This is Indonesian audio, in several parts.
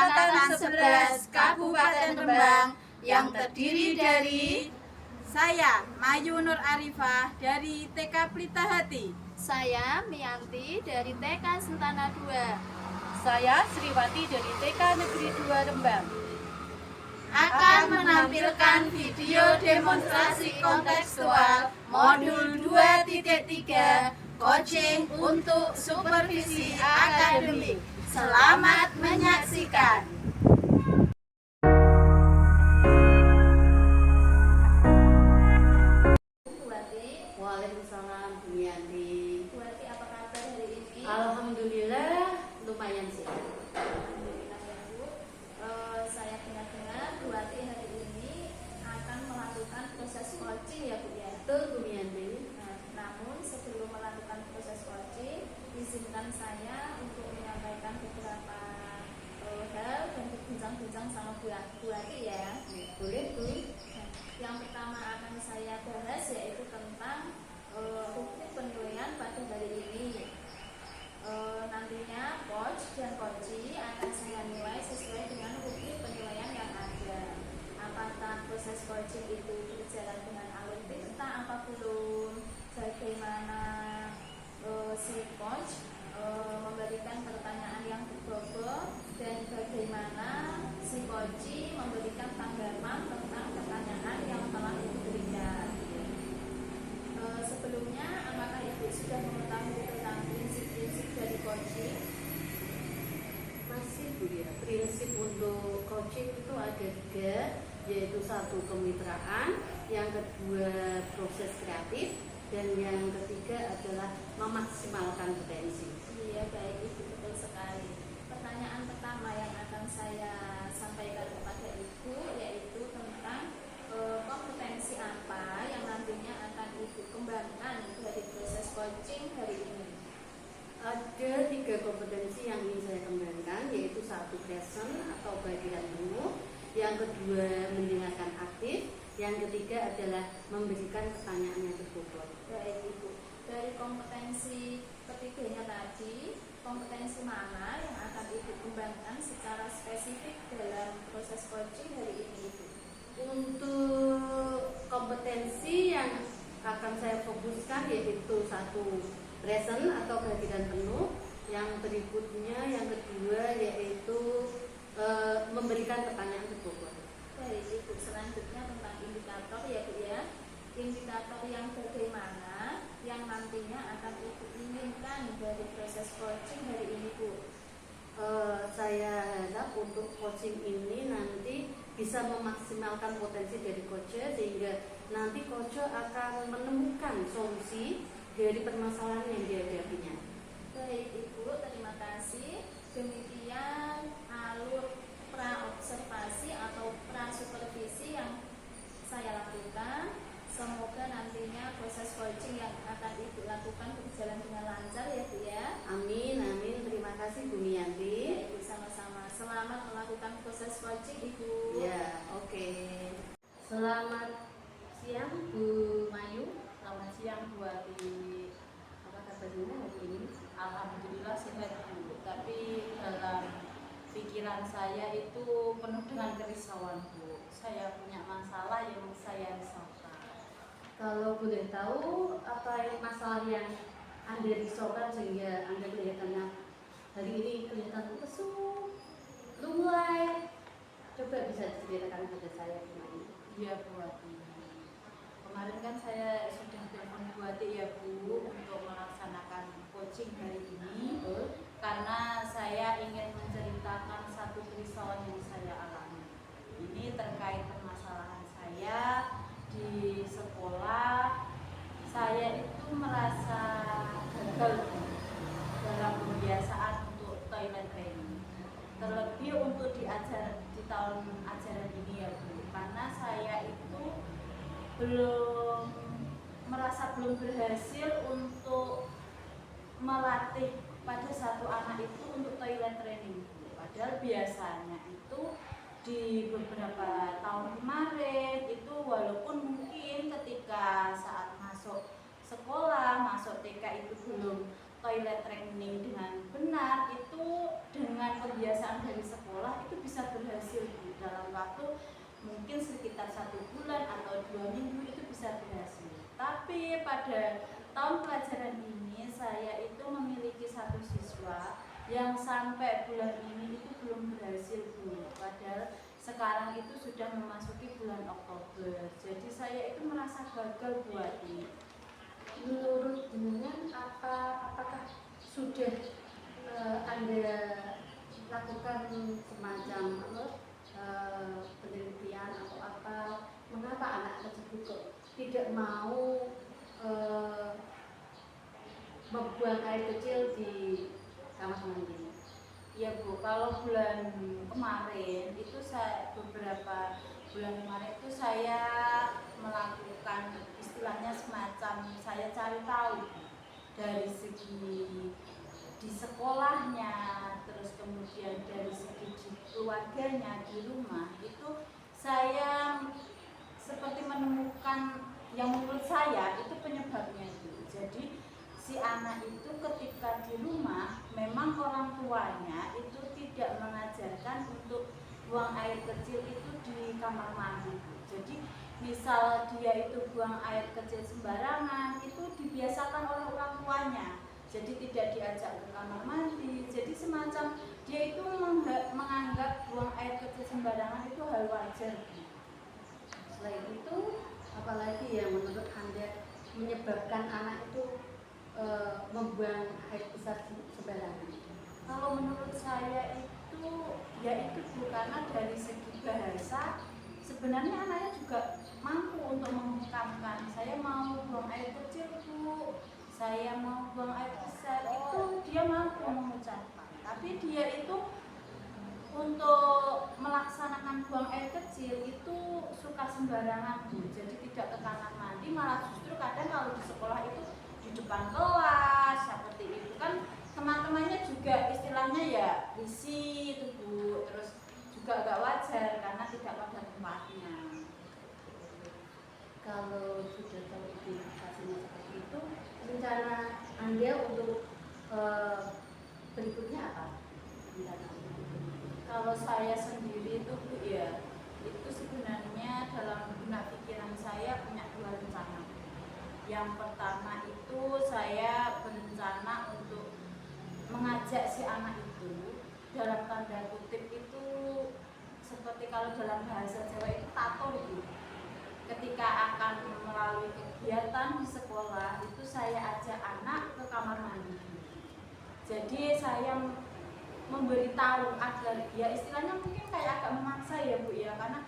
Kecamatan 11 Kabupaten Rembang yang terdiri dari saya Mayu Nur Arifah dari TK Pelita Hati. Saya Mianti dari TK Sentana 2. Saya Sriwati dari TK Negeri 2 Rembang. Akan menampilkan video demonstrasi kontekstual modul 2.3 coaching untuk supervisi akademik. Selamat menyaksikan. Waalaikumsalam Bu Yanti. Bu Ati, apa kabar hari ini? Alhamdulillah lumayan sehat. Alhamdulillah ya Bu. Saya dengar-dengar Bu Ati hari ini akan melakukan proses coaching ya Bu ya. Betul Bu Yanti. Namun sebelum melakukan proses coaching, izinkan saya untuk menyampaikan beberapa hal dan berbincang-bincang sama Bu Ati ya. Boleh Bu. Yang pertama akan saya bahas yaitu tentang teknik penilaian pada hari ini. Nantinya coach dan coachee akan saya nilai sesuai dengan teknik penilaian yang ada. Apakah proses coaching itu berjalan dengan alur tinta apa belum? Bagaimana si coach memberikan pertanyaan yang berbobot dan bagaimana si coachee memberikan tanggapan tentang pertanyaan yang telah diberikan. Sebelumnya, apakah Ibu sudah mengetahui tentang prinsip-prinsip dari coaching? Masih Bu ya. Prinsip untuk coaching itu ada 3, yaitu 1 kemitraan, yang kedua proses kreatif, dan yang ketiga adalah memaksimalkan potensi. Iya, baik Ibu, betul sekali. Pertanyaan pertama yang akan saya sampaikan kepada Ibu yaitu tentang kompetensi apa yang nantinya akan Ibu kembangkan dari proses coaching hari ini. Ada 3 kompetensi yang ingin saya kembangkan, yaitu 1 present atau kehadiran penuh, yang kedua mendengarkan aktif, yang ketiga adalah memberikan pertanyaan yang berbobot. Baik Ibu, dari kompetensi ketiganya tadi, kompetensi mana yang akan Ibu kembangkan secara spesifik dalam proses coaching hari ini Ibu? Untuk kompetensi yang akan saya fokuskan yaitu 1 present atau kehadiran penuh, yang berikutnya yang kedua yaitu memberikan pertanyaan berbobot. Baik Ibu, selanjutnya tentang indikator ya Bu ya. Indikator yang bagaimana yang nantinya akan Ibu inginkan dari proses coaching hari ini Bu? Saya harap untuk coaching ini nanti bisa memaksimalkan potensi dari coach, sehingga nanti coach akan menemukan solusi dari permasalahan yang dihadapinya. Baik Ibu, terima kasih. Demikian alur pra-observasi atau pra-supervisi yang saya lakukan. Semoga nantinya proses coaching yang akan Ibu lakukan berjalan dengan lancar ya Bu ya. Amin, amin. Terima kasih Bu Mianti. Ya Ibu, sama-sama. Selamat melakukan proses coaching Ibu. Ya, oke. Selamat siang Bu Mayu. Selamat siang Bu Ati. Apa kabarnya hari ini? Alhamdulillah sehat Bu. Tapi dalam pikiran saya itu penuh dengan kerisauan Bu. Saya punya masalah yang saya risaukan. Kalau boleh tahu apa masalah yang Anda risaukan sehingga Anda kelihatannya hari ini kelihatan lesu, lunglai. Coba bisa diceritakan kepada saya gimana? Iya Bu Ati. Kemarin kan saya sudah telepon Bu Ati ya Bu untuk melaksanakan coaching hari ini. Karena saya ingin menceritakan satu kerisauan yang saya alami. Ini terkait permasalahan saya di sekolah. Saya itu merasa gagal dalam pembiasaan untuk toilet training, terlebih untuk di tahun ajaran ini ya Bu, karena saya itu merasa belum berhasil untuk melatih pada satu anak itu untuk toilet training. Padahal biasanya itu di beberapa tahun kemarin itu walaupun mungkin ketika saat masuk sekolah, masuk TK itu belum toilet training dengan benar, itu dengan kebiasaan dari sekolah itu mungkin sekitar 1 bulan atau 2 minggu itu bisa berhasil. Tapi pada tahun pelajaran ini saya itu memiliki 1 siswa yang sampai bulan ini itu belum berhasil Bu. Padahal sekarang itu sudah memasuki bulan Oktober. Jadi saya itu merasa gagal Bu Ati. Menurut jenengan apakah sudah Anda lakukan semacam penelitian atau apa, mengapa anak tersebut kok tidak mau membuang air kecil di kamar mandi? Ya Bu, kalau bulan kemarin itu beberapa bulan kemarin itu saya melakukan istilahnya semacam saya cari tahu dari segi di sekolahnya, terus kemudian dari segi di keluarganya di rumah itu saya seperti menemukan yang menurut saya itu penyebabnya itu. Jadi si anak itu ketika di rumah memang orang tuanya itu tidak mengajarkan untuk buang air kecil itu di kamar mandi. Jadi misal dia itu buang air kecil sembarangan itu dibiasakan oleh orang tuanya. Jadi tidak diajak ke kamar mandi. Jadi semacam dia itu menganggap buang air kecil sembarangan itu hal wajar. Selain itu, apalagi yang menurut Anda menyebabkan anak itu membuang air besar sembarangan? Kalau menurut saya itu ya itu Bu, karena dari segi bahasa sebenarnya anaknya juga mampu untuk mengungkapkan saya mau buang air kecil Bu, saya mau buang air besar, itu dia mampu mengucapkan. Tapi dia itu untuk melaksanakan buang air kecil itu suka sembarangan Bu, jadi tidak ke kamar mandi, malah justru kadang kalau di sekolah itu di depan kelas seperti itu kan teman-temannya juga istilahnya ya risih itu Bu, terus juga agak wajar karena tidak pada tempatnya. Kalau sudah terindikasinya seperti itu, rencana Anda untuk berikutnya apa? Kalau saya sendiri itu Bu ya, itu sebenarnya dalam benak pikiran saya punya 2 rencana. Yang pertama itu saya berencana untuk mengajak si anak itu dalam tanda kutip itu seperti kalau dalam bahasa Jawa itu tato itu. Ketika akan melalui kegiatan di sekolah itu saya ajak anak ke kamar mandi. Jadi saya memberitahu agar ya istilahnya mungkin kayak agak memaksa ya Bu ya, karena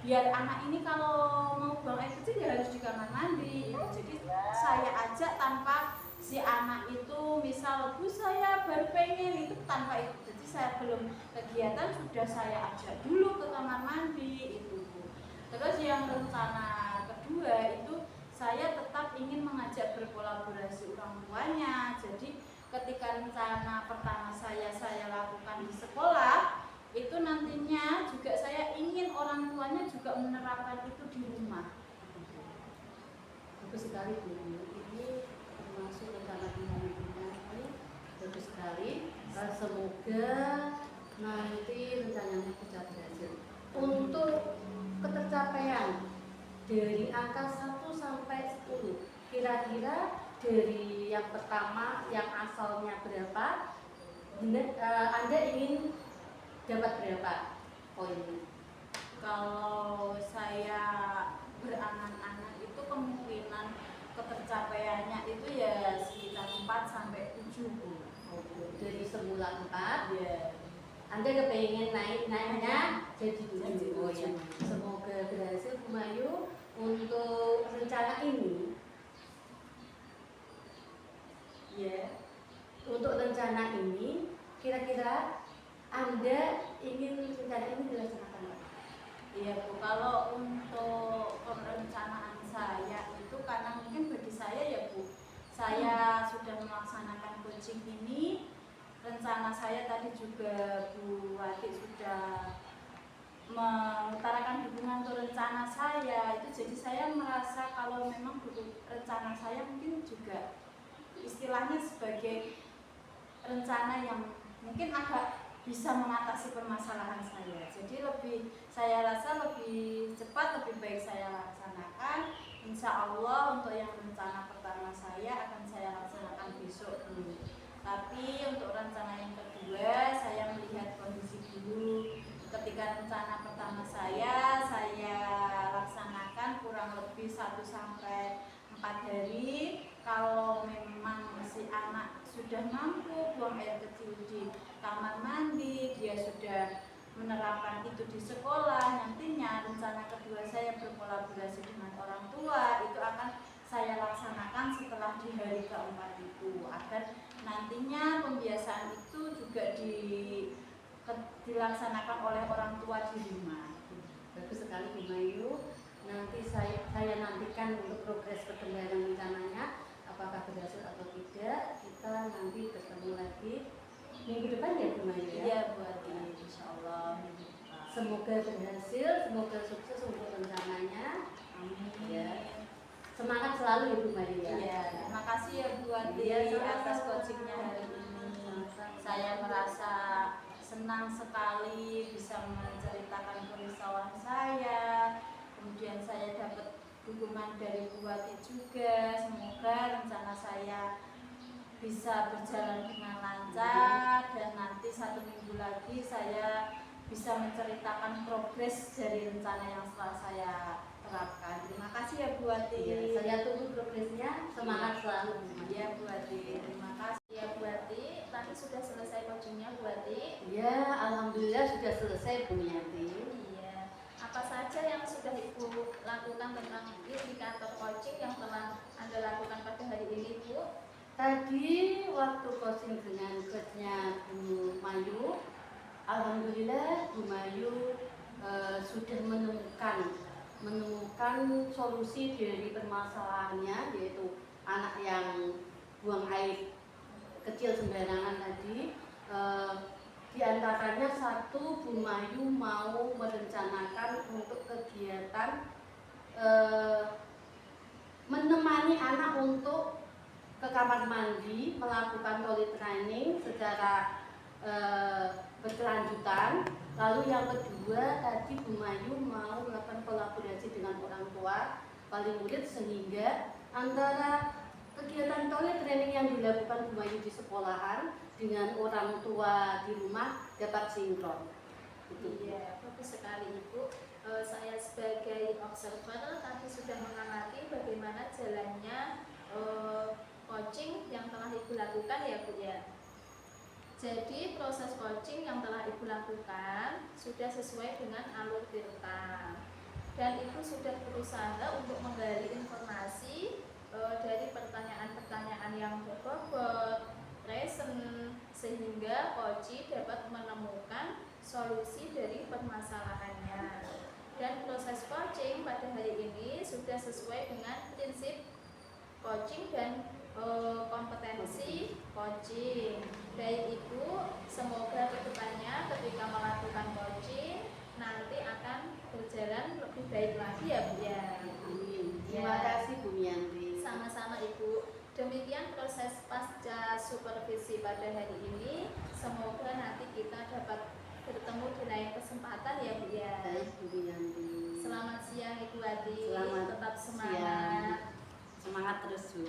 biar anak ini kalau mau buang air kecil ya harus di kamar mandi gitu. Jadi saya ajak tanpa si anak itu misal Bu saya baru pengen itu tanpa itu. Jadi saya belum kegiatan sudah saya ajak dulu ke kamar mandi itu Bu. Terus yang rencana kedua itu saya tetap ingin mengajak berkolaborasi orang tuanya. Jadi ketika rencana pertama saya lakukan di sekolah itu nantinya juga saya ingin orang tuanya juga menerapkan itu di rumah. Bagus sekali Bu. Ini termasuk rencana pembangunan ini bagus sekali. Semoga nanti rencananya bisa berhasil. Untuk ketercapaian dari angka 1 sampai 10, kira-kira dari yang pertama yang asalnya berapa, Anda ingin dapat berapa poin? Kalau saya berangan-angan itu kemungkinan ketercapaiannya itu ya sekitar 4 sampai 7 Bu. Dari semula 4 Ya. Anda kepengen naiknya jadi 7. Oh ya. Semoga berhasil Bu Mayu. Untuk rencana ini Ya. untuk rencana ini kira-kira Anda ingin rencana ini dilaksanakan apa? Iya Bu, kalau untuk perencanaan saya itu karena mungkin bagi saya ya Bu, saya sudah melaksanakan coaching ini, rencana saya tadi juga Bu Wati sudah mengutarakan dukungan untuk rencana saya itu, jadi saya merasa kalau memang rencana saya mungkin juga istilahnya sebagai rencana yang mungkin agak bisa mengatasi permasalahan saya. Jadi saya rasa lebih cepat, lebih baik saya laksanakan. Insya Allah untuk yang rencana pertama saya akan saya laksanakan besok dulu. Tapi untuk rencana yang kedua saya melihat kondisi dulu. Ketika rencana pertama saya laksanakan kurang lebih 1 sampai 4 hari. Kalau memang si anak sudah mampu buang air kecil di kamar mandi, dia sudah menerapkan itu di sekolah, nantinya rencana kedua saya berkolaborasi dengan orang tua itu akan saya laksanakan setelah di hari keempat itu, agar nantinya pembiasaan itu juga dilaksanakan oleh orang tua di rumah. Bagus sekali Bu Mayu. Nanti saya nantikan untuk progres perkembangan rencananya, apakah berhasil atau tidak. Kita nanti bertemu lagi minggu depan ya Bu Mayu ya. Iya Bu Ati, insya Allah minggu depan. Semoga berhasil, semoga sukses untuk rencananya. Amin. Ya. Semangat selalu ya Bu Mayu ya. Iya, terima kasih ya Bu Ati Iya, sama-sama. atas coachingnya hari ini. Saya merasa senang sekali bisa menceritakan kerisauan saya. Kemudian saya dapat dukungan dari Bu Ati juga. Semoga rencana saya bisa berjalan dengan lancar dan nanti 1 minggu lagi saya bisa menceritakan progres dari rencana yang setelah saya terapkan. Terima kasih ya Bu Ati. Ya, saya tunggu progresnya. Semangat selalu Bu Mayu. Iya Bu Ati, terima kasih. Ya Bu Ati, tadi sudah selesai coachingnya Bu Ati. Ya, alhamdulillah sudah selesai Bu Yanti. Iya. Apa saja yang sudah Ibu lakukan tentang indikator coaching yang telah Anda lakukan pada hari ini Bu? Tadi waktu coaching dengan coachnya Bu Mayu, alhamdulillah Bu Mayu sudah menemukan solusi dari permasalahannya, yaitu anak yang buang air kecil sembarangan tadi. Di antaranya satu, Bu Mayu mau merencanakan untuk kegiatan menemani anak untuk ke kamar mandi, melakukan toilet training secara berkelanjutan. Lalu yang kedua tadi Bu Mayu mau melakukan kolaborasi dengan orang tua wali murid, sehingga antara kegiatan toilet training yang dilakukan Bu Mayu di sekolahan dengan orang tua di rumah dapat sinkron. Iya, bagus sekali Ibu. Saya sebagai observer tadi sudah mengamati bagaimana jalannya coaching yang telah Ibu lakukan ya Bu ya. Jadi proses coaching yang telah Ibu lakukan sudah sesuai dengan alur tirta, dan Ibu sudah berusaha untuk menggali informasi dari pertanyaan-pertanyaan yang berbobot, present, sehingga coach dapat menemukan solusi dari permasalahannya. Dan proses coaching pada hari ini sudah sesuai dengan prinsip coaching dan kompetensi coaching. Baik Ibu, semoga kedepannya ketika melakukan coaching nanti akan berjalan lebih baik lagi ya Bu ya. Amin. Terima kasih Bu Yanti. Sama-sama Ibu. Demikian proses pasca supervisi pada hari ini. Semoga nanti kita dapat bertemu di lain kesempatan ya Bu ya. Baik Bu Yanti. Selamat siang Ibu Ati. Selamat Tetap siang. semangat. Semangat terus Bu.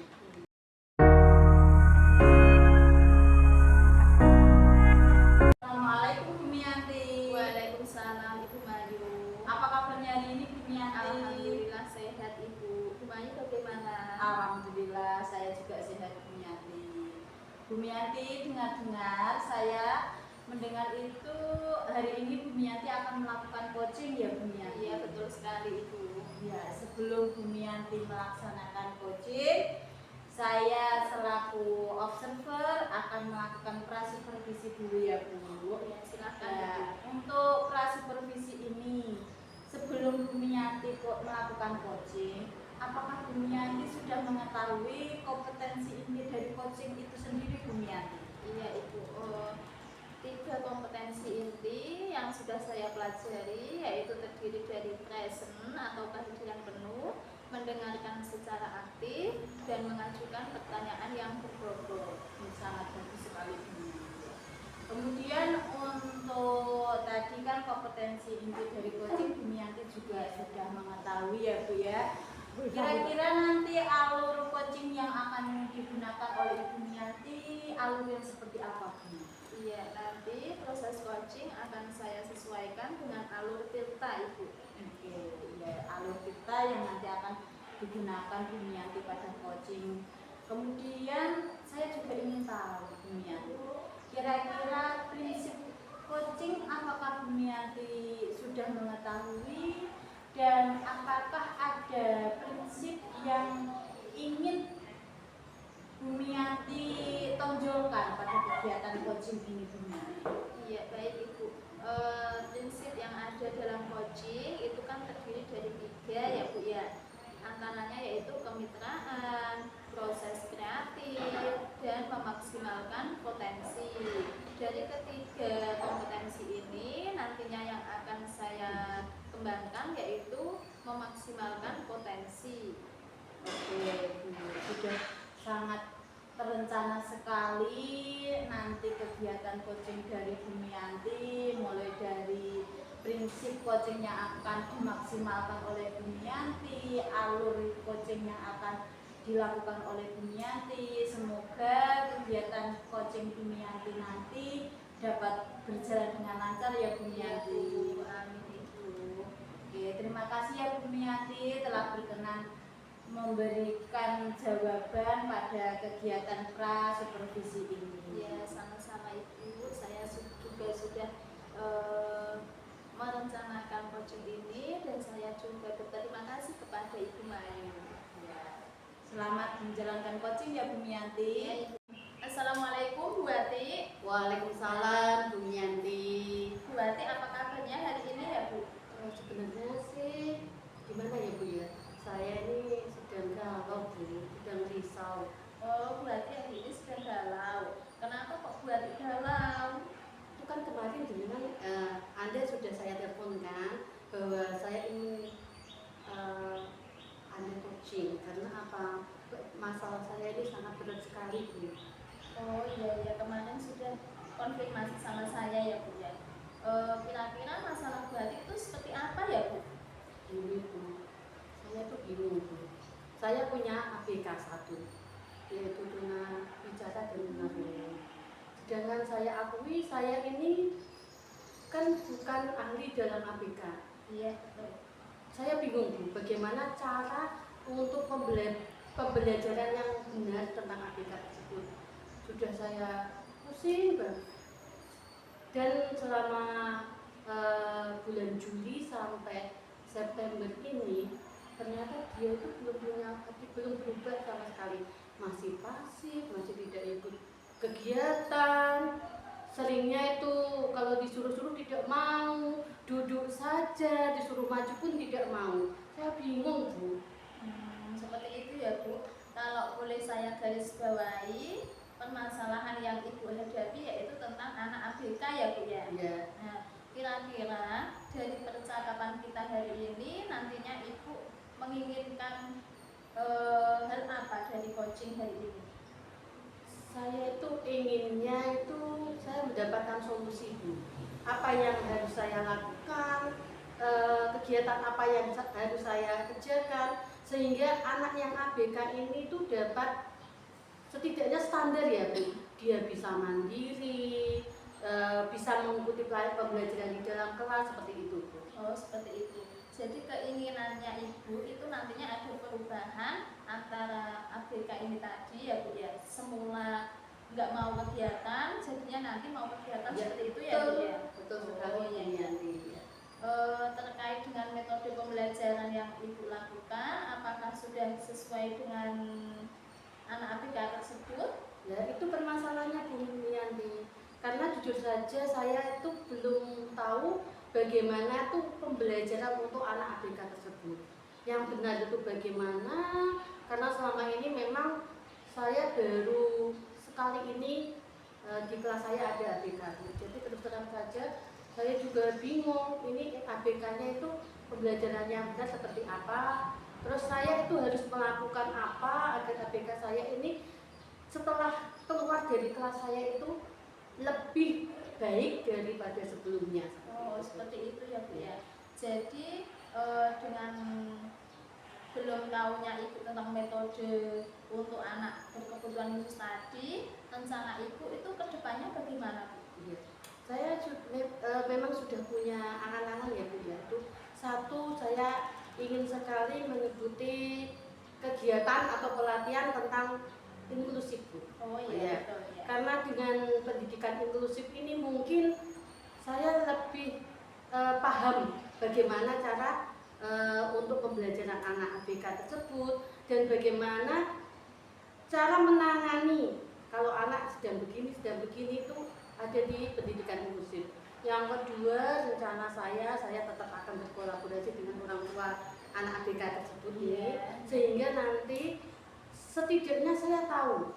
Assalamualaikum Bu Mianti. Waalaikumsalam Ibu Mayu. Apa kabarnya hari ini Bu Mianti? Alhamdulillah sehat Ibu. Bu Mayu bagaimana? Alhamdulillah saya juga sehat Bu Mianti. Bu Mianti, dengar-dengar saya mendengar itu hari ini Bu Mianti akan melakukan coaching ya Bu Mianti? Iya betul sekali Ibu. Ya, sebelum Bu Mianti melaksanakan coaching, saya selaku observer akan melakukan prasupervisi dulu ya Bu. Ya, silakan Ya, Ibu. untuk prasupervisi ini, sebelum Bu Mianti melakukan coaching, apakah Bu Mianti sudah mengetahui kompetensi inti dari coaching itu sendiri Bu Mianti? Iya Ibu. 3 kompetensi inti yang sudah saya pelajari yaitu terdiri dari present atau kehadiran penuh, mendengarkan secara aktif, dan mengajukan pertanyaan yang berbobot. Sangat bagus sekali Bu Mianti. Kemudian kompetensi inti dari coaching Bu Mianti juga sudah mengetahui ya Bu ya. Kira-kira nanti alur coaching yang akan digunakan oleh Ibu Mianti alur yang seperti apa Bu? Iya, nanti proses coaching akan saya sesuaikan dengan alur Tirta Ibu. Oke, ya alur kita yang nanti akan digunakan Bu Mianti pada coaching. Kemudian saya juga ingin tahu Bu Mianti, kira-kira prinsip coaching apakah Bu Mianti sudah mengetahui dan apakah ada prinsip yang ingin Bu Mianti tonjolkan pada kegiatan coaching ini Bu Mianti? Iya, baik Ibu. Prinsip yang ada dalam coaching itu kan terdiri dari 3 ya Bu ya. Antaranya yaitu kemitraan, proses kreatif, dan memaksimalkan potensi. Dari ketiga kompetensi ini nantinya yang akan saya kembangkan yaitu memaksimalkan potensi. Oke, Bu, sudah sangat terencana sekali nanti kegiatan coaching dari Bu Mianti, mulai dari prinsip coaching yang akan dimaksimalkan oleh Bu Mianti, alur coaching yang akan dilakukan oleh Bu Mianti. Semoga kegiatan coaching Bu Mianti nanti dapat berjalan dengan lancar ya Bu Mianti. Amin Ibu. Oke, terima kasih ya Bu Mianti telah berkenan memberikan jawaban pada kegiatan pra supervisi ini. Ya, sama-sama Ibu. Saya juga sudah merencanakan coaching ini dan saya juga berterima kasih kepada Ibu Mayu. Ya. Selamat menjalankan coaching ya Bu Mianti. Ya, Ibu. Assalamualaikum Bu Ati. Waalaikumsalam Bu Mianti. Bu Ati, apa kabarnya hari ini ya Bu? Sebenarnya sih gimana ya Bu ya? Saya ini sedang galau Bu, sedang risau. Oh, Bu Ati hari ini sedang galau. Kenapa kok Bu Ati galau? Itu kan kemarin dengan Anda sudah saya teleponkan bahwa saya ingin Anda coaching karena apa? Masalah saya ini sangat berat sekali Bu. Oh iya, kemarin sudah konfirmasi sama saya ya Bu ya. Kira-kira masalah Bu Ati itu seperti apa ya Bu? Ini Bu, saya tuh bingung Bu. Saya punya ABK 1 yaitu tuna bicara dan tunarungu. Sedangkan saya akui saya ini kan bukan ahli dalam ABK. Iya, betul. Saya bingung Bu, bagaimana cara untuk pembelajaran yang benar tentang ABK tersebut. Sudah saya pusing banget. Dan selama bulan Juli sampai September ini ternyata dia itu belum berubah sama sekali, masih pasif, masih tidak ikut kegiatan. Seringnya itu kalau disuruh-suruh tidak mau, duduk saja, disuruh maju pun tidak mau. Saya bingung Bu. Seperti itu ya Bu. Kalau boleh saya garis bawahi, permasalahan yang Ibu hadapi yaitu tentang anak ABK ya Bu ya. Ya. Nah, kira-kira dari percakapan kita hari ini nantinya Ibu menginginkan hal apa dari coaching hari ini? Saya itu inginnya itu saya mendapatkan solusi Bu. Apa yang harus saya lakukan, kegiatan apa yang harus saya kerjakan, sehingga anak yang ABK ini itu dapat setidaknya standar ya Bu. Dia bisa mandiri, bisa mengikuti pembelajaran di dalam kelas seperti itu Bu. Oh, seperti itu. Jadi keinginannya Ibu itu nantinya ada perubahan antara ABK ini tadi ya Bu ya. Semula nggak mau kegiatan, jadinya nanti mau kegiatan Ya, seperti itu ya Bu ya. Betul sekali Oh, iya, iya. Yanti. Terkait dengan metode pembelajaran yang Ibu lakukan, apakah sudah sesuai dengan anak ABK tersebut? Ya itu permasalahannya Bu Yanti. Karena jujur saja saya itu belum tahu bagaimana tuh pembelajaran untuk anak ABK tersebut. Yang benar itu bagaimana? Karena selama ini memang saya baru sekali ini di kelas saya ada ABK. Jadi terus terang saja saya juga bingung ini ABK-nya itu pembelajaran yang benar seperti apa. Terus saya itu harus melakukan apa agar ABK saya ini setelah keluar dari kelas saya itu lebih baik daripada sebelumnya. Oh, seperti itu ya Bu ya. Jadi dengan belum tahunya Ibu tentang metode untuk anak berkebutuhan khusus tadi, rencana Ibu itu kedepannya bagaimana Bu? Iya. Saya memang sudah punya angan-angan ya Bu ya. Itu satu, saya ingin sekali mengikuti kegiatan atau pelatihan tentang inklusif Bu. Oh Iya. iya, betul ya. Karena dengan pendidikan inklusif ini mungkin saya lebih paham bagaimana cara untuk pembelajaran anak ABK tersebut dan bagaimana cara menangani kalau anak sedang begini itu ada di pendidikan inklusif. Yang kedua, rencana saya tetap akan berkolaborasi dengan orang tua anak ABK tersebut ini, sehingga nanti setidaknya saya tahu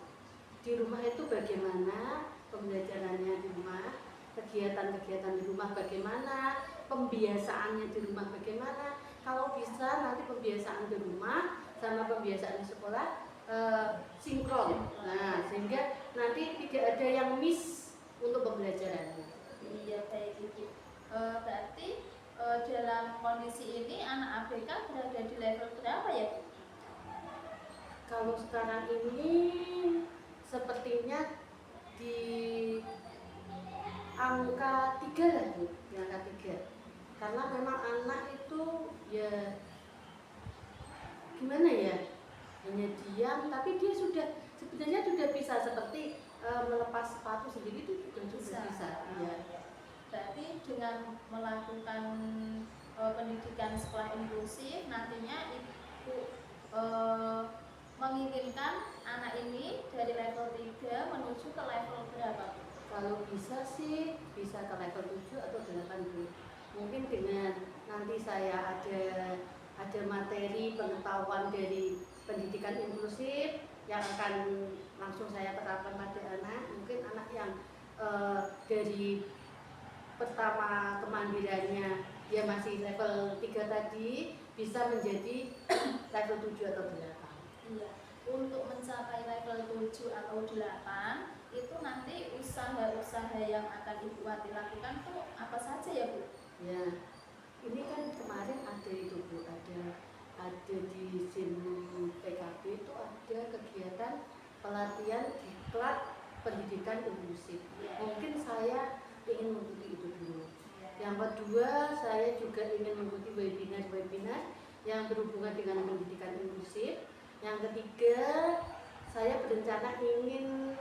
di rumah itu bagaimana pembelajarannya di rumah, kegiatan-kegiatan di rumah bagaimana, pembiasaannya di rumah bagaimana. Kalau bisa nanti pembiasaan di rumah sama pembiasaan di sekolah sinkron. Nah, sehingga nanti tidak ada yang miss untuk pembelajarannya. Iya, baik Ibu. Berarti dalam kondisi ini anak ABK berada di level berapa ya Bu? Kalau sekarang ini sepertinya di angka 3 lah Bu, di angka 3. Karena memang anak itu ya gimana ya, hanya diam tapi dia sebenarnya sudah bisa seperti melepas sepatu sendiri itu juga sudah bisa. Ya. Berarti dengan melakukan pendidikan sekolah inklusif nantinya Ibu menginginkan anak ini dari level 3 menuju ke level berapa? Kalau bisa sih bisa ke level 7 atau 8 Bu. Mungkin dengan nanti saya ada materi pengetahuan dari pendidikan inklusif yang akan langsung saya terapkan pada anak. Mungkin anak yang dari pertama kemandiriannya dia masih level 3 tadi bisa menjadi level 7 atau 8. Iya. Untuk mencapai level 7 atau 8 itu nanti usaha-usaha yang akan Ibu Wati lakukan tuh apa saja ya Bu? Ya, ini kan kemarin ada itu Bu, ada di SIM PKB itu ada kegiatan pelatihan diklat pendidikan inklusif. Mungkin saya ingin mengikuti itu dulu. Yang kedua, saya juga ingin mengikuti webinar yang berhubungan dengan pendidikan inklusif. Yang ketiga, saya berencana ingin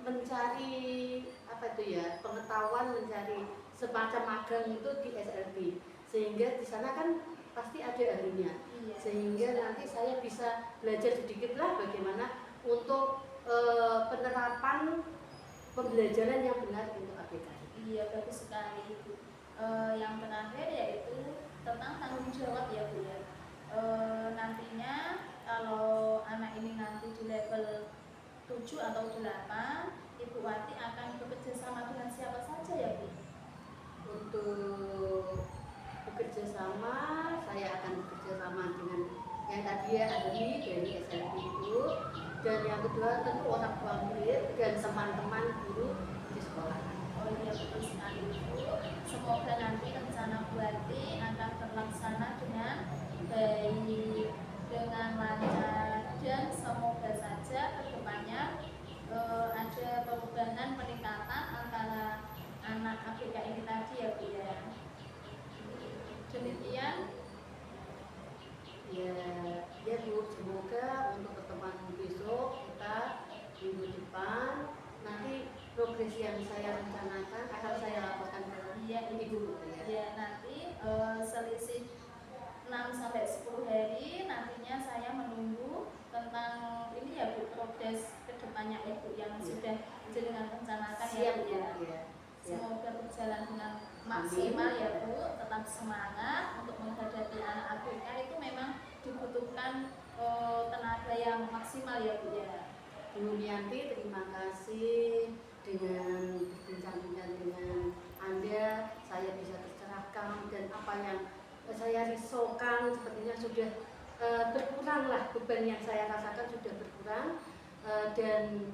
mencari pengetahuan, mencari semacam magang itu di SLB, sehingga di sana kan pasti ada ahlinya, sehingga nanti saya bisa belajar sedikit lah bagaimana untuk penerapan pembelajaran yang benar untuk ABK. Iya, bagus sekali Ibu. Yang terakhir yaitu tentang tanggung jawab ya Bu ya. Nantinya kalau anak ini nanti di level 7 atau 8, Ibu Wati akan bekerja sama dengan siapa saja ya Bu? Untuk bekerja sama, saya akan bekerja sama dengan yang tadi ya ahli dari SLB itu, dan yang kedua tentu orang tua murid dan teman-teman guru di sekolah. Oh iya, betul sekali Bu. Semoga nanti rencana Bu Wati akan terlaksana dengan baik, dengan lancar, dan semoga saja kedepannya ada perubahan peningkatan antara anak ABK ini tadi ya Bu ya. Demikian ya Bu, semoga untuk pertemuan besok kita minggu depan nanti progres yang saya rencanakan akan saya laporkan ke Ibu ya. Ya, nanti selisih 6-10 hari nantinya saya menunggu tentang ini ya Bu, progres kedepannya ya Bu yang sudah jenengan rencanakan ya Bu ya. Semoga berjalan dengan maksimal ya Bu, tetap semangat untuk menghadapi anak ABK itu memang dibutuhkan tenaga yang maksimal ya Bu ya. Bu Nianti, terima kasih dengan berbincang-bincang dengan Anda, saya bisa tercerahkan dan apa yang saya risaukan sepertinya sudah berkurang lah, beban yang saya rasakan sudah berkurang, dan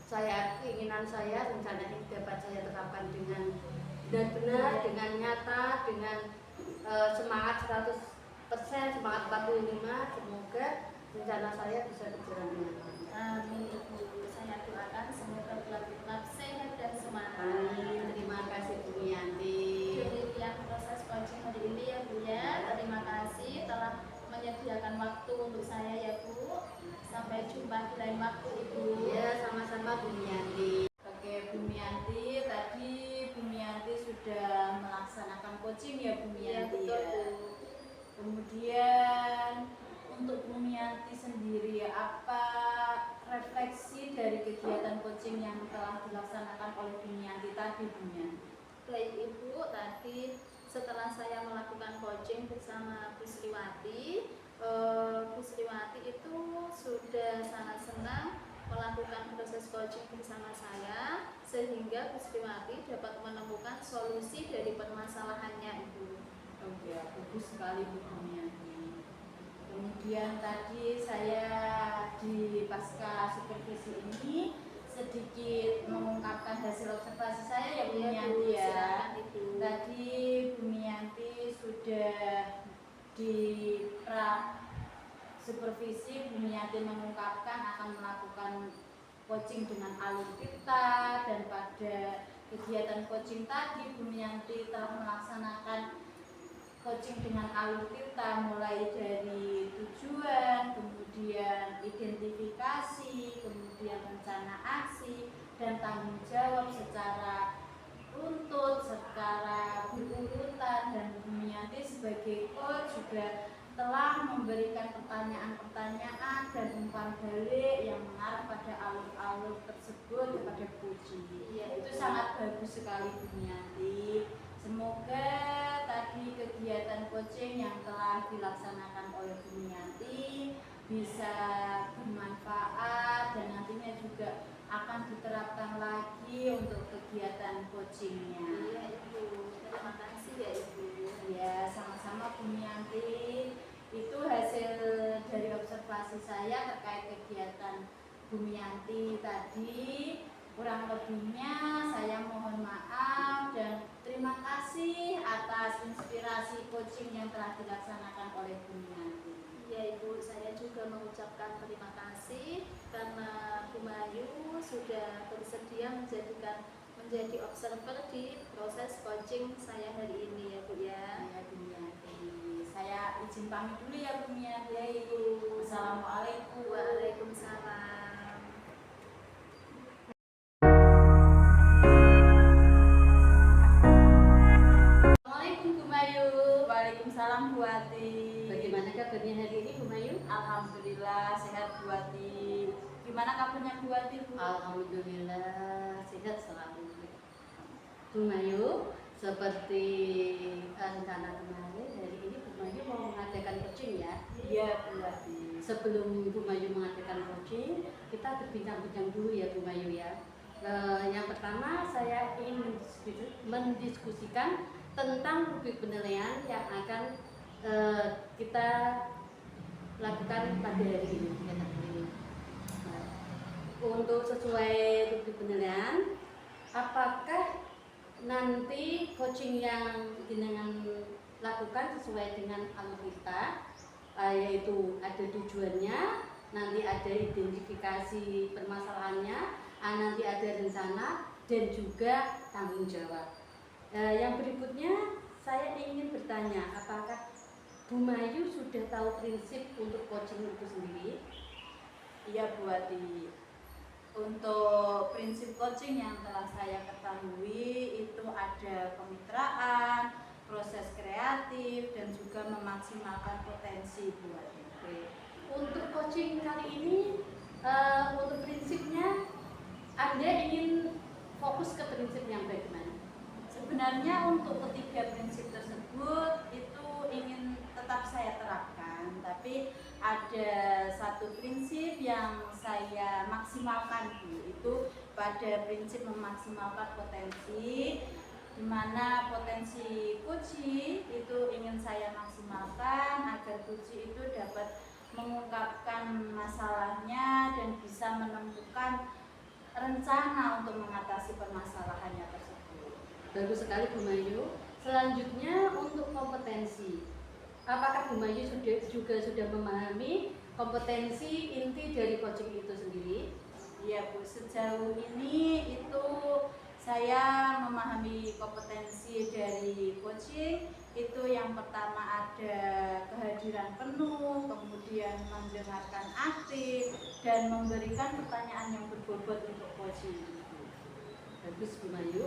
keinginan saya, rencana ini dapat saya terapkan dengan benar-benar, dengan nyata, dengan semangat 100%, semangat 45. Semoga rencana saya bisa berjalan dengan baik. Amin Ibu. Saya doakan semoga tetap sehat dan semangat. Amin. Terima kasih Bu Yanti. Demikian proses coaching hari ini ya Bu ya. Terima kasih telah menyediakan waktu untuk saya ya Bu. Sampai jumpa di lain waktu Ibu. Ya, sama-sama Bu Yanti. Oke, Bu Mianti, tadi Bu Mianti sudah melaksanakan coaching ya Bu Iya Mianti betul ya. Bu. Kemudian untuk Bu Mianti sendiri, apa refleksi dari kegiatan coaching yang telah dilaksanakan oleh Bu Mianti tadi Bu Mianti? Baik Ibu, tadi setelah saya melakukan coaching bersama Bu Sriwati, Bu Sriwati itu sudah sangat senang melakukan proses coaching bersama saya, sehingga Bu Sriwati dapat menemukan solusi dari permasalahannya Ibu. Oke, bagus sekali Bu Mianti. Kemudian tadi saya di pasca supervisi ini sedikit mengungkapkan hasil observasi saya ya Bu Iya, Bu, Mianti ya. silakan, Ibu. Tadi Bu Mianti sudah di pra supervisi, Bu Mianti mengungkapkan akan melakukan coaching dengan alur kita, dan pada kegiatan coaching tadi Bu Mianti telah melaksanakan coaching dengan alur kita, mulai dari tujuan, kemudian identifikasi, kemudian rencana aksi, dan tanggung jawab secara runtut, secara berurutan. Dan Bu Mianti sebagai coach juga telah memberikan pertanyaan-pertanyaan dan umpan balik yang mengarah pada alur-alur tersebut kepada coaching. Iya, Itu sangat bagus sekali Bu Mianti. Semoga tadi kegiatan coaching yang telah dilaksanakan oleh Bu Mianti bisa bermanfaat dan nantinya juga akan diterapkan lagi untuk kegiatan coachingnya. Iya Ibu, terima kasih ya Ibu. Ya, sama-sama Bu Mianti. Itu hasil dari observasi saya terkait kegiatan Bu Mianti tadi. Kurang lebihnya saya mohon maaf dan terima kasih atas inspirasi coaching yang telah dilaksanakan oleh Bu Mianti. Ya Ibu, saya juga mengucapkan terima kasih karena Bu Mayu sudah bersedia menjadi observer di proses coaching saya hari ini ya Bu ya. Ya Bu Mianti, saya izin pamit dulu ya Bu Mianti. Ya Ibu. Assalamualaikum. Waalaikumsalam. Assalamualaikum Bu Mayu. Waalaikumsalam Bu Ati. Bagaimana kabarnya hari ini Bu Mayu? Alhamdulillah sehat Bu Ati. Gimana kabarnya Bu Ati Bu? Alhamdulillah sehat selalu. Bu Mayu, seperti rencana kemarin, hari ini Bu Mayu mau mengadakan coaching ya. Iya Bu Ati. Sebelum Bu Mayu mengadakan coaching, kita berbincang-bincang dulu ya Bu Mayu ya. Yang pertama saya ingin mendiskusikan tentang rubrik penilaian yang akan kita lakukan pada hari ini. Untuk sesuai rubrik penilaian, apakah nanti coaching yang jenengan lakukan sesuai dengan alur kita, yaitu ada tujuannya, nanti ada identifikasi permasalahannya, nanti ada rencana dan juga tanggung jawab. Yang berikutnya saya ingin bertanya, apakah Bu Mayu sudah tahu prinsip untuk coaching itu sendiri? Iya Bu Ati. Untuk prinsip coaching yang telah saya ketahui itu ada kemitraan, proses kreatif, dan juga memaksimalkan potensi Bu Ati. Untuk coaching kali ini, untuk prinsipnya Anda ingin fokus ke prinsip yang bagaimana? Sebenarnya untuk ketiga prinsip tersebut itu ingin tetap saya terapkan, tapi ada satu prinsip yang saya maksimalkan Bu, itu pada prinsip memaksimalkan potensi, di mana potensi Kuci itu ingin saya maksimalkan agar Kuci itu dapat mengungkapkan masalahnya dan bisa menemukan rencana untuk mengatasi permasalahannya tersebut. Bagus sekali Bu Mayu. Selanjutnya untuk kompetensi. Apakah Bu Mayu juga sudah memahami kompetensi inti dari coaching itu sendiri? Iya Bu, sejauh ini itu saya memahami kompetensi dari coaching. Itu yang pertama ada kehadiran penuh, kemudian mendengarkan aktif, dan memberikan pertanyaan yang berbobot untuk coaching. Bagus Bu Mayu.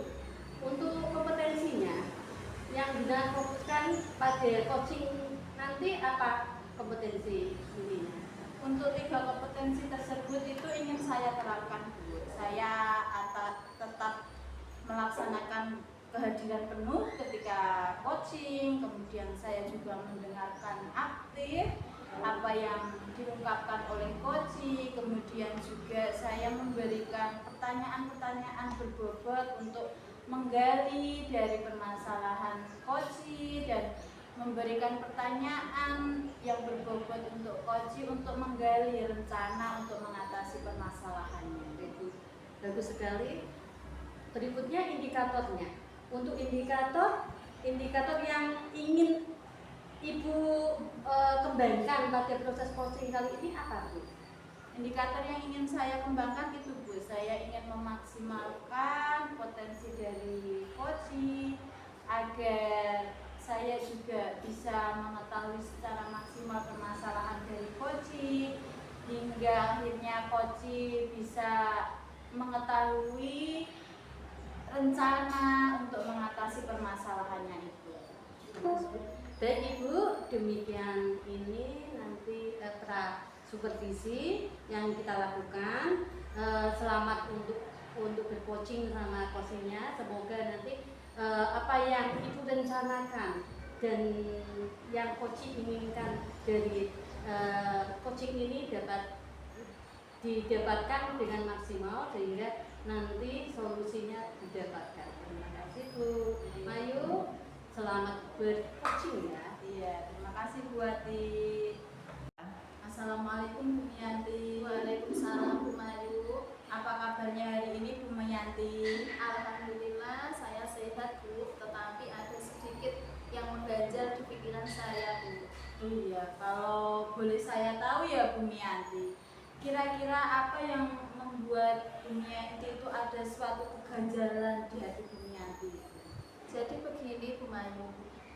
Untuk kompetensinya yang difokuskan pada coaching nanti apa kompetensi ininya? Untuk 3 kompetensi tersebut itu ingin saya terapkan Bu. Saya tetap melaksanakan kehadiran penuh ketika coaching, kemudian saya juga mendengarkan aktif apa yang diungkapkan oleh coaching, kemudian juga saya memberikan pertanyaan-pertanyaan berbobot untuk menggali dari permasalahan coaching dan memberikan pertanyaan yang berbobot untuk coaching untuk menggali rencana untuk mengatasi permasalahannya. Bagus sekali. Berikutnya indikatornya. Untuk indikator yang ingin Ibu kembangkan pada proses coaching kali ini apa Bu? Indikator yang ingin saya kembangkan itu Bu, saya ingin memaksimalkan potensi dari coaching agar saya juga bisa mengetahui secara maksimal permasalahan dari coaching hingga akhirnya coaching bisa mengetahui rencana untuk mengatasi permasalahannya itu. Baik Ibu, demikian ini nanti supervisi yang kita lakukan. Selamat untuk bercoaching sama coachingnya. Semoga nanti apa yang Ibu rencanakan dan yang coaching inginkan dari coaching ini dapat didapatkan dengan maksimal sehingga nanti solusinya didapatkan. Terima kasih Bu Mayu, selamat bercoaching ya. Iya, terima kasih Bu Ati. Assalamualaikum Bu Mianti. Waalaikumsalam Bu Mayu. Apa kabarnya hari ini Bu Mianti? Alhamdulillah saya sehat Bu, tetapi ada sedikit yang mengganjal di pikiran saya Bu. Oh iya, kalau boleh saya tahu ya Bu Mianti, kira-kira apa yang membuat Bu Mianti itu ada suatu keganjalan di hati Bu Mianti? Jadi begini Bu Mayu,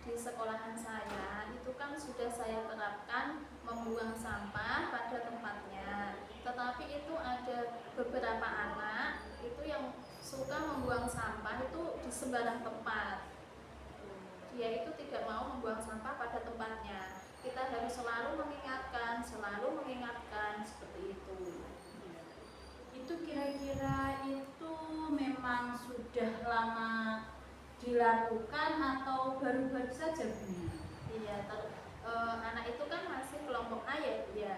di sekolahan saya itu kan sudah saya terapkan membuang sampah pada tempatnya. Tetapi itu ada beberapa anak itu yang suka membuang sampah itu di sembarang tempat. Dia itu tidak mau membuang sampah pada tempatnya. Kita harus selalu mengingatkan seperti itu. Itu kira-kira itu memang sudah lama dilakukan atau baru-baru saja Bu? Iya, anak itu kan masih kelompok A ya Bu ya.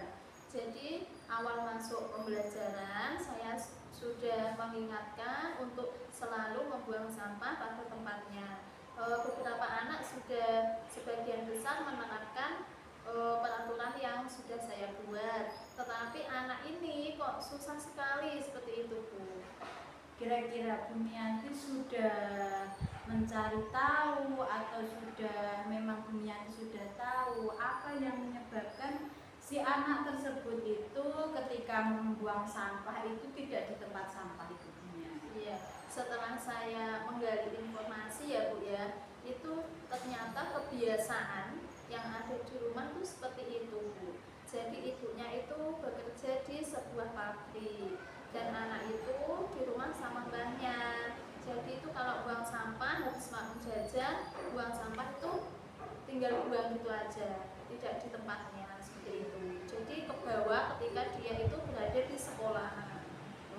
Jadi awal masuk pembelajaran saya sudah mengingatkan untuk selalu membuang sampah pada tempatnya. Beberapa anak sudah sebagian besar menerapkan peraturan yang sudah saya buat, tetapi anak ini kok susah sekali seperti itu Bu. Kira-kira Bu Mianti sudah mencari tahu atau sudah memang Bu Mianti sudah tahu apa yang menyebabkan si anak tersebut itu ketika membuang sampah itu tidak di tempat sampah itu Bu Mianti? Iya, setelah saya menggali informasi ya Bu ya, itu ternyata kebiasaan yang ada di rumah tuh seperti itu Bu. Jadi ibunya itu bekerja di sebuah pabrik dan anak itu di rumah sama mbahnya. Jadi itu kalau buang sampah habis makan jajan, buang sampah itu tinggal buang gitu aja, tidak di tempatnya seperti itu. Jadi ke bawah ketika dia itu berada di sekolah.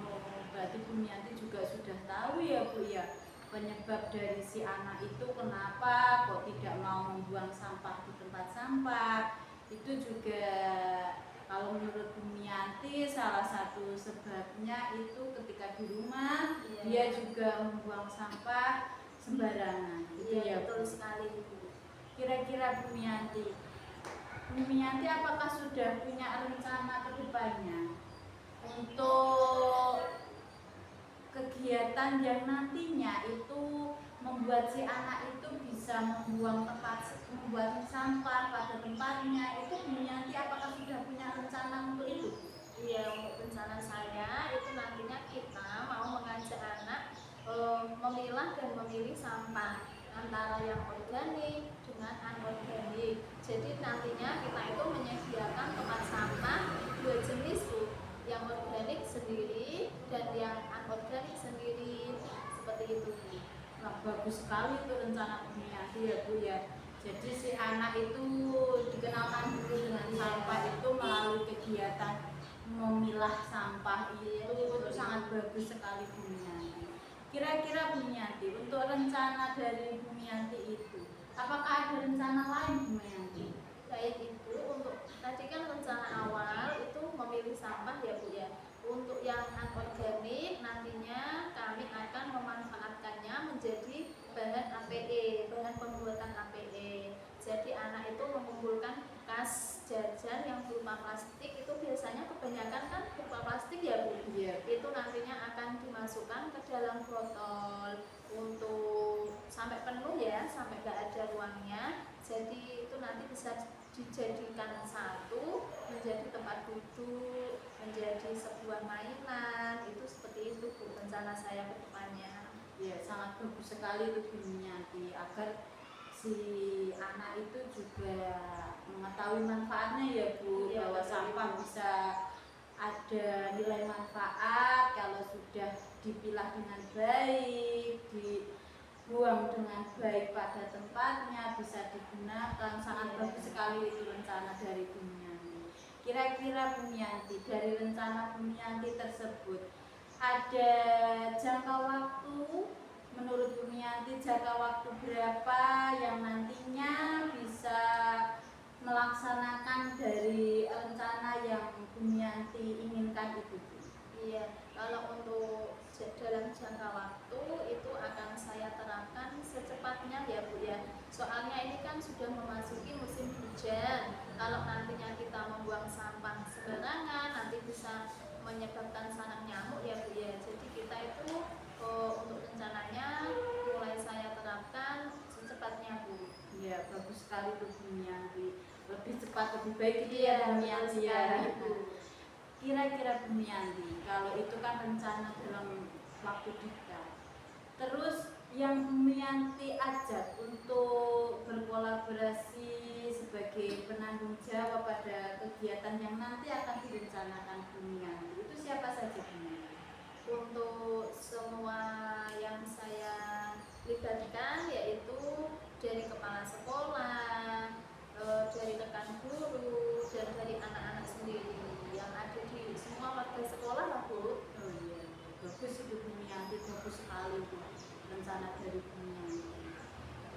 Oh, berarti Bu Mianti juga sudah tahu ya Bu ya penyebab dari si anak itu kenapa kok tidak mau membuang sampah di tempat sampah. Itu juga kalau menurut Bu Mianti salah satu sebabnya itu ketika di rumah dia juga membuang sampah sembarangan. Itu ya Betul sekali Bu. Kira-kira Bu Mianti apakah sudah punya rencana ke depannya untuk kegiatan yang nantinya itu membuat si anak itu bisa membuat sampah pada tempatnya. Itu Bu Yanti apakah sudah punya rencana untuk itu? Iya, untuk rencana saya itu nantinya kita mau mengajak anak memilah dan memilih sampah antara yang organik dengan anorganik. Jadi nantinya kita itu menyediakan tempat sampah dua jenis Bu, yang organik sendiri dan yang anorganik sendiri, seperti itu Bu. Nah, bagus sekali itu rencana Bu Yanti ya Bu ya. Jadi si anak itu dikenalkan dulu dengan sampah itu melalui kegiatan memilah sampah itu sangat bagus sekali Bu Yanti. Kira-kira Bu Yanti untuk rencana dari Bu Yanti itu, apakah ada rencana lain Bu Yanti? Baik Ibu, untuk tadi kan rencana awal itu memilih sampah ya Bu ya. Untuk yang anorganik nantinya kami akan memanfaatkannya menjadi bahan APE, bahan pembuatan APE. Jadi anak itu mengumpulkan bekas jajan yang berupa plastik, itu biasanya kebanyakan kan berupa plastik ya Bu. Iya. Itu nantinya akan dimasukkan ke dalam botol untuk sampai penuh ya, sampai gak ada ruangnya. Jadi itu nanti bisa dijadikan satu, menjadi tempat duduk, menjadi sebuah mainan, itu seperti itu Bu rencana saya ke depannya. Ya, sangat bagus sekali itu Bu Yanti, agar si anak itu juga mengetahui manfaatnya ya Bu, Iya, bahwa betul. sampah bisa ada nilai manfaat kalau sudah dipilah dengan baik, dibuang dengan baik pada tempatnya, bisa digunakan. Sangat Iya. bagus sekali itu rencana dari Bu Yanti. Kira-kira Bu Yanti, dari rencana Bu Yanti tersebut ada jangka waktu, menurut Bu Yanti jangka waktu berapa yang nantinya bisa melaksanakan dari rencana yang Bu Yanti inginkan itu Bu? Iya, kalau untuk dalam jangka waktu itu akan saya terapkan secepatnya ya Bu ya. Soalnya ini kan sudah memasuki musim hujan. Kalau nantinya kita membuang sampah sembarangan nanti bisa menyebabkan sarang nyamuk ya Bu ya. Jadi kita itu untuk rencananya mulai saya terapkan secepatnya Bu. Ya, bagus sekali tuh Bu Yanti. Lebih cepat lebih baik itu ya Bu Yanti ya. Kira-kira Bu Yanti, kalau itu kan rencana dalam waktu dekat. Terus yang Bu Yanti ajak untuk berkolaborasi sebagai penanggung jawab pada kegiatan yang nanti akan direncanakan Bu Yanti, itu siapa saja Bu Yanti? Untuk semua yang saya libatkan yaitu dari kepala sekolah, dari rekan guru, dan dari anak-anak sendiri yang ada di semua warga sekolah lah Bu. Oh iya, bagus itu Bu Yanti, bagus sekali Bu rencana dari Bu Yanti.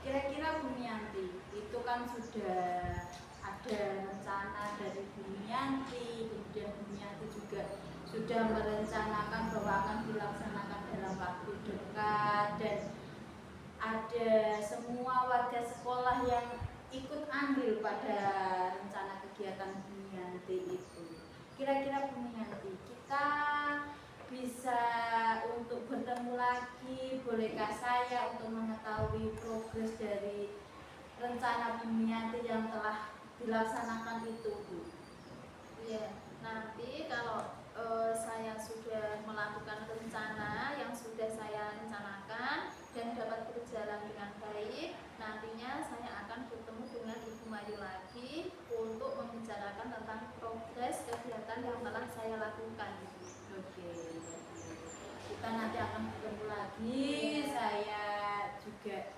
Kira-kira Bu Yanti, itu kan sudah ada rencana dari Bu Yanti, kemudian Bu Yanti juga sudah merencanakan bahwa akan dilaksanakan dalam waktu dekat, dan ada semua warga sekolah yang ikut andil pada rencana kegiatan Bu Yanti itu. Kira-kira Bu Yanti, kita bisa untuk bertemu lagi, bolehkah saya untuk mengetahui progres dari rencana Bu Yanti yang telah dilaksanakan itu Bu? Iya, nanti kalau saya sudah melakukan rencana yang sudah saya rencanakan dan dapat berjalan dengan baik, nantinya saya akan bertemu dengan Ibu Mayu lagi untuk membicarakan tentang progres kegiatan yang telah saya lakukan. Oke, kita nanti akan bertemu lagi. Saya juga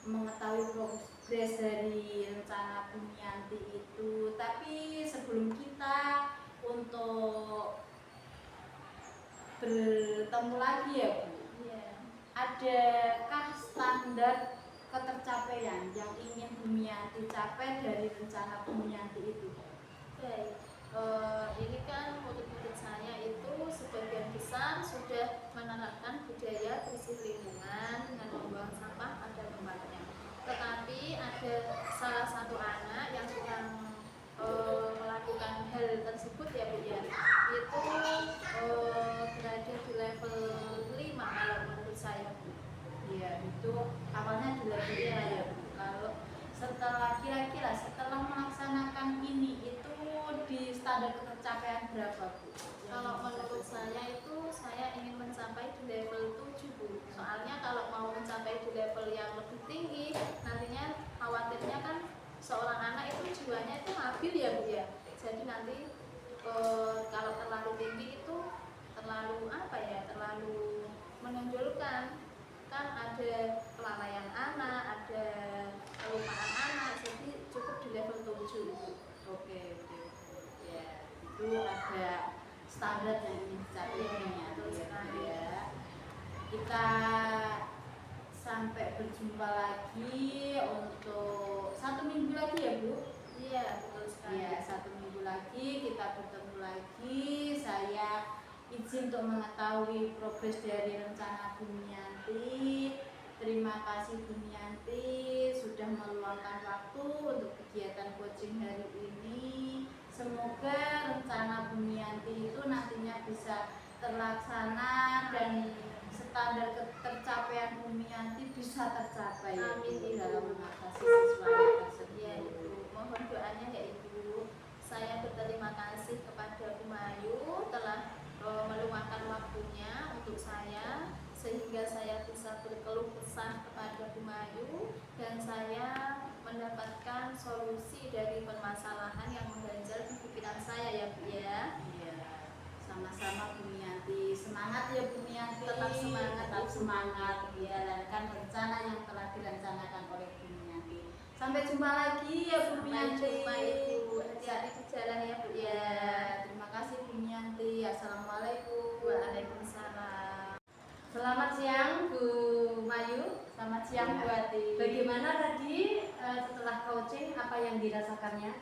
mengetahui progres dari rencana Bu Yanti itu. Tapi sebelum kita untuk bertemu lagi ya Bu, Iya. adakah standar ketercapaian yang ingin Bu Yanti capai dari rencana Bu Yanti itu? Baik, ini kan murid-murid saya itu sebagian besar sudah menerapkan budaya bersih lingkungan dengan membuang sampah pada tempatnya. Tetapi ada salah satu anak yang sedang melakukan hal tersebut ya Bu ya, itu berada di level 5 itu awalnya di level ya Bu. Kalau setelah kira-kira setelah melaksanakan ini itu di standar ketercapaian berapa Bu? Kalau menurut saya itu saya ingin mencapai di level 7 Bu. Soalnya kalau mau mencapai di level yang lebih tinggi, nantinya khawatirnya kan seorang anak itu jiwanya itu labil ya Bu ya. Jadi nanti kalau terlalu tinggi itu terlalu apa ya, terlalu menonjolkan, kan ada kelalaian anak, ada kelupaan anak, jadi cukup di level 7 Bu. Oke, ya itu ada standar yang ingin dicapai ya. Kita sampai berjumpa lagi untuk 1 minggu lagi ya Bu. Iya, betul sekali. Ya, 1 minggu lagi kita bertemu lagi. Saya izin untuk mengetahui progres dari rencana Bumiyanti. Terima kasih Bumiyanti sudah meluangkan waktu untuk kegiatan coaching hari ini. Semoga rencana Bumiyanti itu nantinya bisa terlaksana dan standar ketercapaian Bumiyanti bisa tercapai. Amin, Ibu. Dalam mengatasi siswa tersebut. Iya Ibu, mohon doanya ya Ibu. Saya berterima kasih kepada Bu Mayu telah meluangkan waktunya untuk saya, sehingga saya bisa berkeluh kesah kepada Bu Mayu dan saya mendapatkan solusi dari permasalahan yang mengganjal di pikiran saya ya Bu ya. Iya, sama-sama Bumiyanti. Semangat ya Bumiyanti. Tetap semangat, tetap Ibu. semangat. Ya, dan rencana yang telah direncanakan oleh Bumiyanti. Sampai jumpa lagi ya Sampai Bumiyanti. jumpa Ibu. Hati-hati di jalan ya Bu Ya, ya. terima kasih Bumiyanti. Assalamualaikum. Waalaikumsalam. Selamat siang Bu Mayu. Selamat siang Bu Ati. Bagaimana tadi setelah coaching apa yang dirasakannya?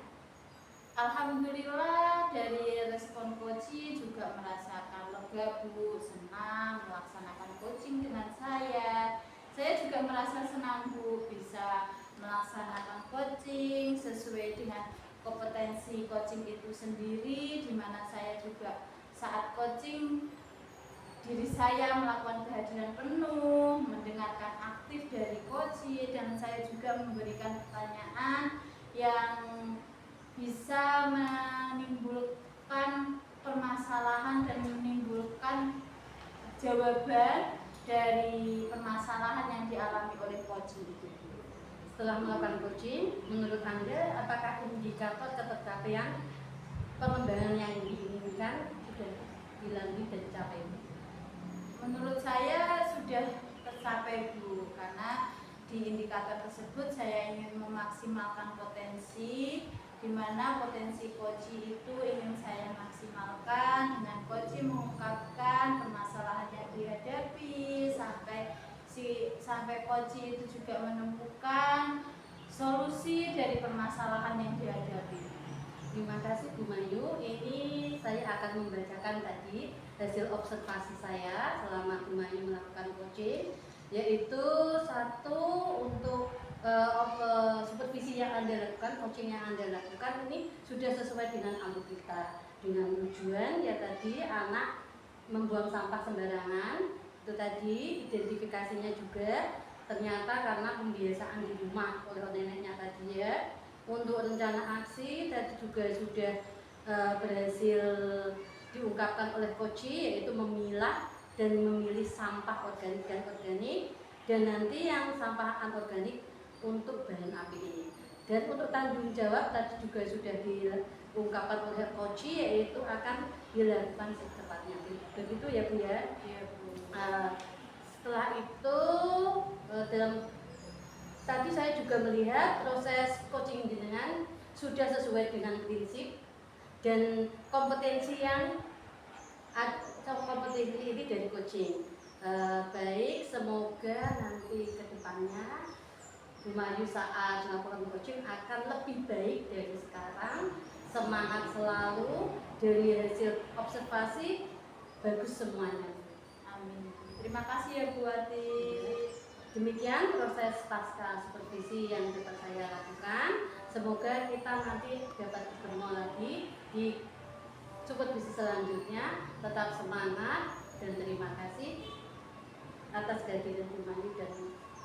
Alhamdulillah dari respon coaching juga merasakan lega Bu, senang melaksanakan coaching dengan saya. Saya juga merasa senang Bu bisa melaksanakan coaching sesuai dengan kompetensi coaching itu sendiri, di mana saya juga saat coaching diri saya melakukan kehadiran penuh, mendengarkan aktif dari coaching, dan saya juga memberikan pertanyaan yang bisa menimbulkan permasalahan dan menimbulkan jawaban dari permasalahan yang dialami oleh coaching itu. Setelah melakukan coaching, menurut Anda apakah indikator ketercapaian pengembangan yang diinginkan sudah dilalui dan dicapai? Menurut saya sudah tercapai Bu, karena di indikator tersebut saya ingin memaksimalkan potensi, di mana potensi coaching itu ingin saya maksimalkan dengan coaching mengungkapkan permasalahan yang dihadapi sampai coaching itu juga menemukan solusi dari permasalahan yang dihadapi. Terima kasih Bu Mayu. Ini saya akan membacakan tadi hasil observasi saya selama Bu Mayu melakukan coaching, yaitu satu untuk supervisi yang Anda lakukan, coaching yang Anda lakukan ini sudah sesuai dengan alur kita, dengan tujuan ya tadi anak membuang sampah sembarangan, itu tadi identifikasinya juga ternyata karena pembiasaan di rumah oleh neneknya tadi ya. Untuk rencana aksi tadi juga sudah berhasil diungkapkan oleh coaching, yaitu memilah dan memilih sampah organik dan organik, dan nanti yang sampah anorganik untuk bahan api ini. Dan untuk tanggung jawab tadi juga sudah diungkapkan oleh coaching, yaitu akan dilakukan secepatnya. Begitu ya Bu ya. Iya Bu. Setelah itu dalam tadi saya juga melihat proses coaching jenengan sudah sesuai dengan prinsip dan kompetensi yang kompetensi ini dari coaching. Baik, semoga nanti kedepannya Bu Mayu saat melakukan coaching akan lebih baik dari sekarang. Semangat selalu, dari hasil observasi bagus semuanya. Amin. Terima kasih ya Bu Ati. Demikian proses pasca supervisi yang dapat saya lakukan. Semoga kita nanti dapat bertemu lagi di supervisi selanjutnya. Tetap semangat dan terima kasih atas kehadiran Bu Mayu dan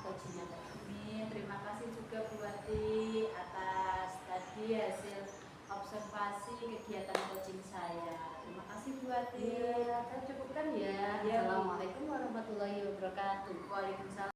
coachingnya tadi. Amin. Terima kasih juga Bu Wati atas tadi hasil observasi kegiatan coaching saya. Terima kasih Bu Wati. Ya, kita cukupkan ya. Ya, Bu. Assalamualaikum warahmatullahi wabarakatuh. Waalaikumsalam.